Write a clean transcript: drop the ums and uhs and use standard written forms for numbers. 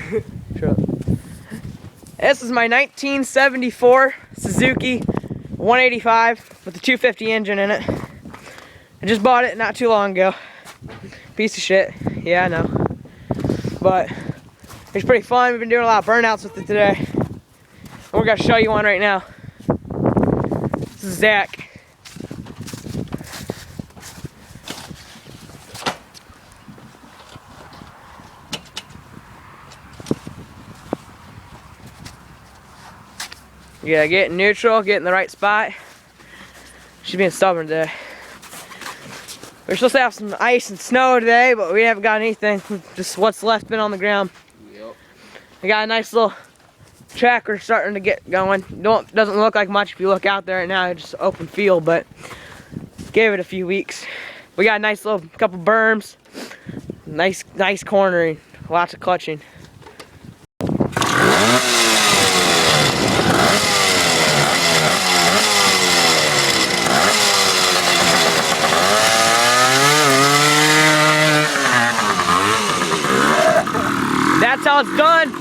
Sure. This is my 1974 Suzuki 185 with the 250 engine in it. I just bought it not too long ago. Piece of shit. Yeah, I know. But it's pretty fun. We've been doing a lot of burnouts with it today. And we're gonna show you one right now. This is Zach. You gotta get in neutral, get in the right spot. She's being stubborn today. We're supposed to have some ice and snow today, but we haven't got anything. Just what's left been on the ground. Yep. We got a nice little tracker starting to get going. Doesn't look like much if you look out there right now, it's just open field, but gave it a few weeks. We got a nice little couple berms, nice cornering, lots of clutching. That's how it's done.